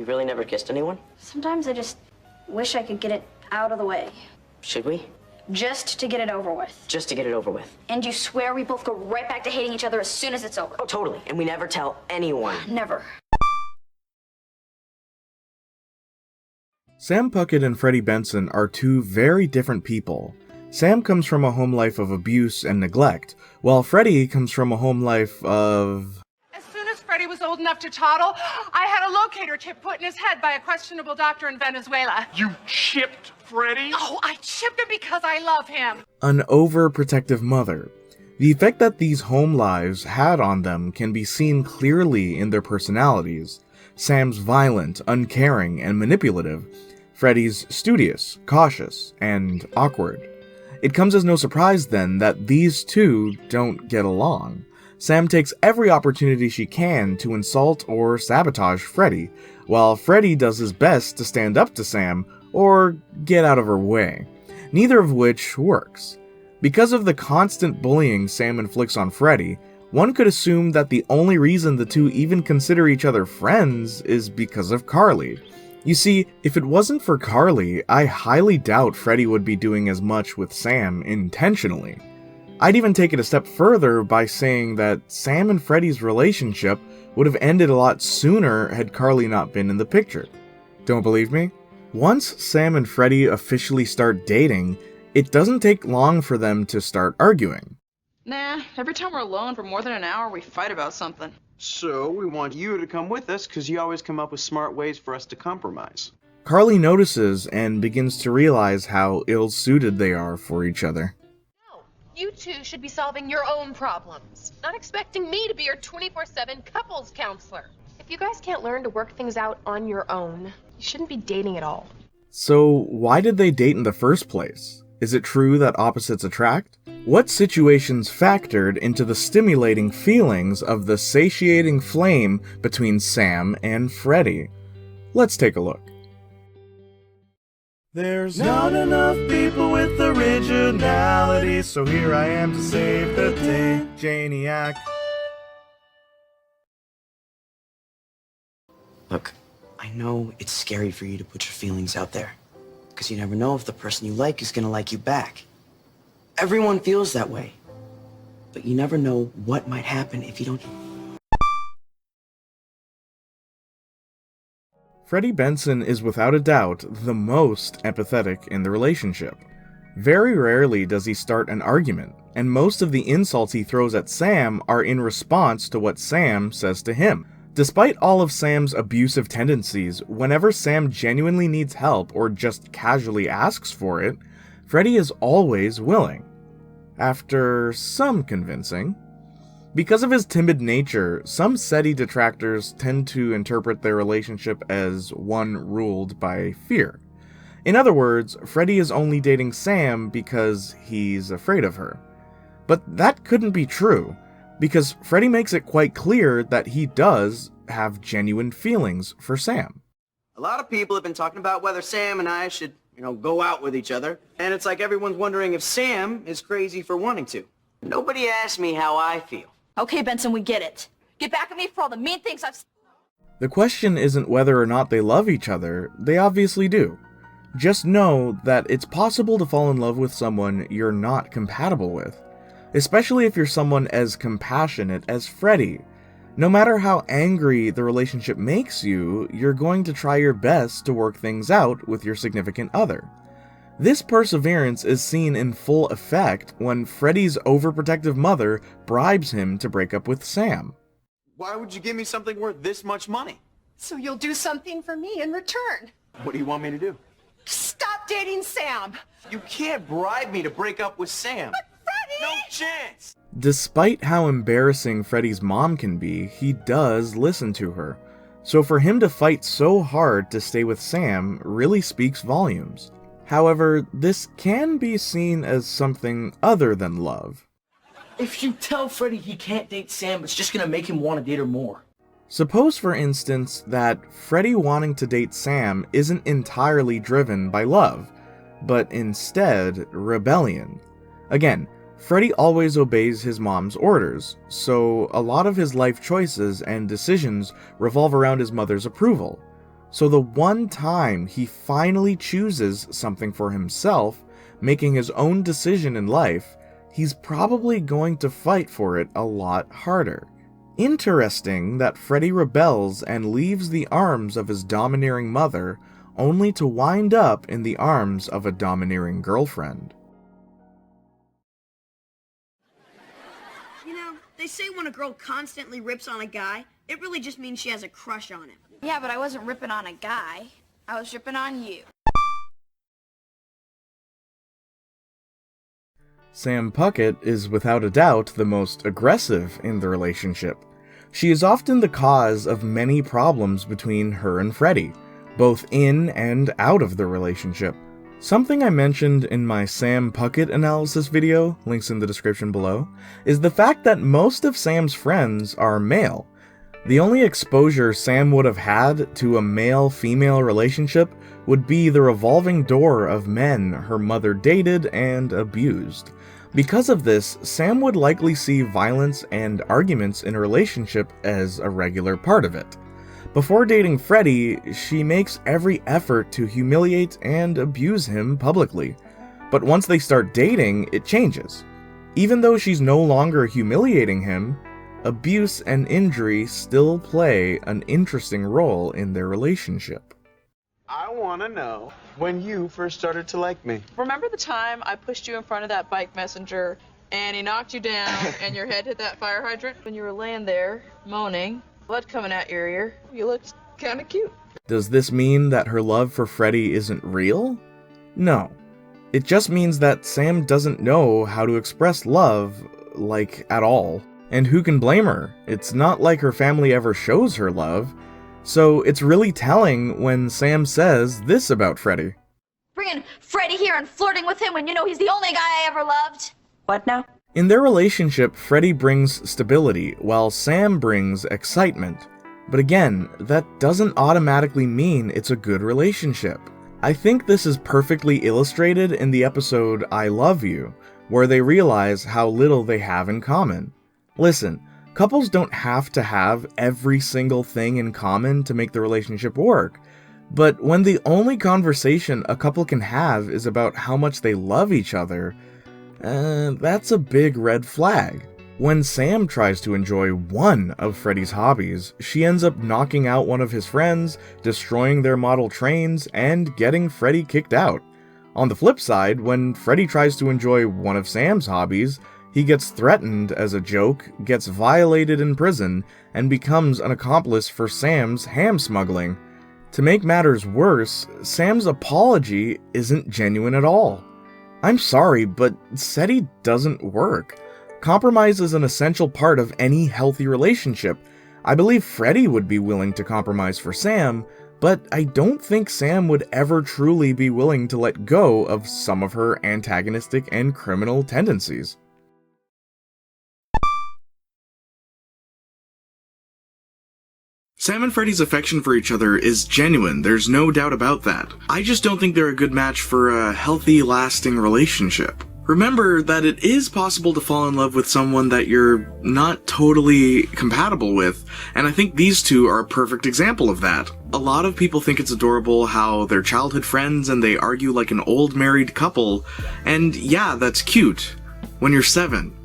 You really never kissed anyone? Sometimes I just wish I could get it out of the way. Should we? Just to get it over with. Just to get it over with. And you swear we both go right back to hating each other as soon as it's over? Oh, totally. And we never tell anyone. Never. Sam Puckett and Freddie Benson are two very different people. Sam comes from a home life of abuse and neglect, while Freddie comes from a home life of... As soon as Freddie was old enough to toddle, I had a locator chip put in his head by a questionable doctor in Venezuela. You chipped Freddie? Oh, I chipped him because I love him. an overprotective mother. The effect that these home lives had on them can be seen clearly in their personalities. Sam's violent, uncaring, and manipulative. Freddie's studious, cautious, and awkward. It comes as no surprise then that these two don't get along. Sam takes every opportunity she can to insult or sabotage Freddie, while Freddie does his best to stand up to Sam or get out of her way, neither of which works. Because of the constant bullying Sam inflicts on Freddie, one could assume that the only reason the two even consider each other friends is because of Carly. You see, if it wasn't for Carly, I highly doubt Freddie would be doing as much with Sam intentionally. I'd even take it a step further by saying that Sam and Freddie's relationship would have ended a lot sooner had Carly not been in the picture. Don't believe me? Once Sam and Freddie officially start dating, it doesn't take long for them to start arguing. Nah, every time we're alone for more than an hour, we fight about something. So we want you to come with us because you always come up with smart ways for us to compromise. Carly notices and begins to realize how ill-suited they are for each other. No, you two should be solving your own problems, not expecting me to be your 24/7 couples counselor. If you guys can't learn to work things out on your own, you shouldn't be dating at all. So why did they date in the first place? Is it true that opposites attract? What situations factored into the stimulating feelings of the satiating flame between Sam and Freddie? Let's take a look. There's not enough people with originality, so here I am to save the day, Jayniac. Look, I know it's scary for you to put your feelings out there, because you never know if the person you like is gonna like you back. Everyone feels that way, but you never know what might happen if you don't. Freddie Benson is without a doubt the most empathetic in the relationship. Very rarely does he start an argument, and most of the insults he throws at Sam are in response to what Sam says to him. Despite all of Sam's abusive tendencies, whenever Sam genuinely needs help or just casually asks for it, Freddie is always willing. After some convincing. Because of his timid nature, some seddie detractors tend to interpret their relationship as one ruled by fear. In other words, Freddie is only dating Sam because he's afraid of her. But that couldn't be true, because Freddie makes it quite clear that he does have genuine feelings for Sam. A lot of people have been talking about whether Sam and I should, go out with each other. And it's like everyone's wondering if Sam is crazy for wanting to. Nobody asked me how I feel. Okay, Benson, we get it. Get back at me for all the mean things I've... The question isn't whether or not they love each other, they obviously do. Just know that it's possible to fall in love with someone you're not compatible with, especially if you're someone as compassionate as Freddie. No matter how angry the relationship makes you, you're going to try your best to work things out with your significant other. This perseverance is seen in full effect when Freddie's overprotective mother bribes him to break up with Sam. Why would you give me something worth this much money? So you'll do something for me in return. What do you want me to do? Stop dating Sam. You can't bribe me to break up with Sam. Freddie! No chance! Despite how embarrassing Freddie's mom can be, he does listen to her. So for him to fight so hard to stay with Sam really speaks volumes. However, this can be seen as something other than love. If you tell Freddie he can't date Sam, it's just gonna make him want to date her more. Suppose, for instance, that Freddie wanting to date Sam isn't entirely driven by love, but instead rebellion. Again, Freddie always obeys his mom's orders, so a lot of his life choices and decisions revolve around his mother's approval. So the one time he finally chooses something for himself, making his own decision in life, he's probably going to fight for it a lot harder. Interesting that Freddie rebels and leaves the arms of his domineering mother, only to wind up in the arms of a domineering girlfriend. You know, they say when a girl constantly rips on a guy, it really just means she has a crush on him. Yeah, but I wasn't ripping on a guy. I was ripping on you. Sam Puckett is without a doubt the most aggressive in the relationship. She is often the cause of many problems between her and Freddie, both in and out of the relationship. Something I mentioned in my Sam Puckett analysis video, links in the description below, is the fact that most of Sam's friends are male. The only exposure Sam would have had to a male-female relationship would be the revolving door of men her mother dated and abused. Because of this, Sam would likely see violence and arguments in a relationship as a regular part of it. Before dating Freddie, she makes every effort to humiliate and abuse him publicly. But once they start dating, it changes. Even though she's no longer humiliating him, abuse and injury still play an interesting role in their relationship. I want to know when you first started to like me. Remember the time I pushed you in front of that bike messenger and he knocked you down and your head hit that fire hydrant? When you were laying there, moaning, blood coming out your ear, you looked kinda cute. Does this mean that her love for Freddie isn't real? No. It just means that Sam doesn't know how to express love, like, at all. And who can blame her? It's not like her family ever shows her love. So it's really telling when Sam says this about Freddie. Bringing Freddie here and flirting with him when you know he's the only guy I ever loved. What now? In their relationship, Freddie brings stability, while Sam brings excitement. But again, that doesn't automatically mean it's a good relationship. I think this is perfectly illustrated in the episode I Love You, where they realize how little they have in common. Listen, couples don't have to have every single thing in common to make the relationship work. But when the only conversation a couple can have is about how much they love each other, that's a big red flag. When Sam tries to enjoy one of Freddie's hobbies, she ends up knocking out one of his friends, destroying their model trains, and getting Freddie kicked out. On the flip side, when Freddie tries to enjoy one of Sam's hobbies, he gets threatened as a joke, gets violated in prison, and becomes an accomplice for Sam's ham smuggling. To make matters worse, Sam's apology isn't genuine at all. I'm sorry, but seddie doesn't work. Compromise is an essential part of any healthy relationship. I believe Freddie would be willing to compromise for Sam, but I don't think Sam would ever truly be willing to let go of some of her antagonistic and criminal tendencies. Sam and Freddie's affection for each other is genuine, there's no doubt about that. I just don't think they're a good match for a healthy, lasting relationship. Remember that it is possible to fall in love with someone that you're not totally compatible with, and I think these two are a perfect example of that. A lot of people think it's adorable how they're childhood friends and they argue like an old married couple, and yeah, that's cute. When you're 7,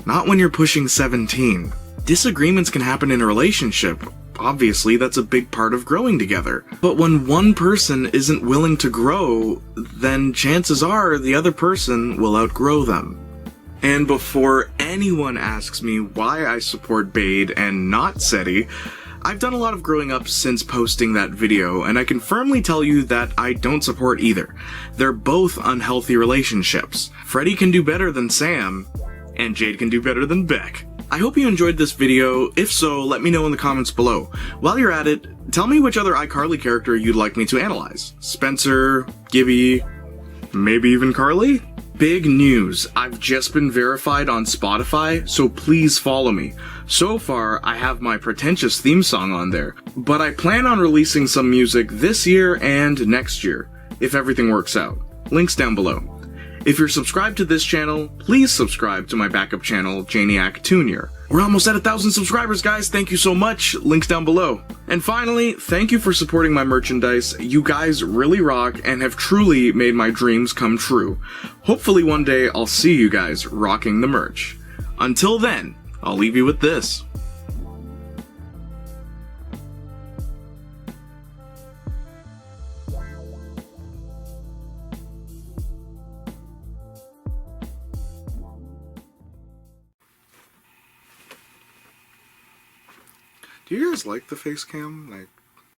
not when you're pushing 17. Disagreements can happen in a relationship. Obviously, that's a big part of growing together. But when one person isn't willing to grow, then chances are the other person will outgrow them. And before anyone asks me why I support Bade and not seddie, I've done a lot of growing up since posting that video, and I can firmly tell you that I don't support either. They're both unhealthy relationships. Freddie can do better than Sam, and Jade can do better than Beck. I hope you enjoyed this video. If so, let me know in the comments below. While you're at it, tell me which other iCarly character you'd like me to analyze. Spencer, Gibby, maybe even Carly? Big news, I've just been verified on Spotify, so please follow me. So far, I have my pretentious theme song on there, but I plan on releasing some music this year and next year, if everything works out. Links down below. If you're subscribed to this channel, please subscribe to my backup channel, Jayniac Jr. We're almost at 1,000 subscribers, guys. Thank you so much. Links down below. And finally, thank you for supporting my merchandise. You guys really rock and have truly made my dreams come true. Hopefully one day I'll see you guys rocking the merch. Until then, I'll leave you with this. Do you guys like the face cam? Like,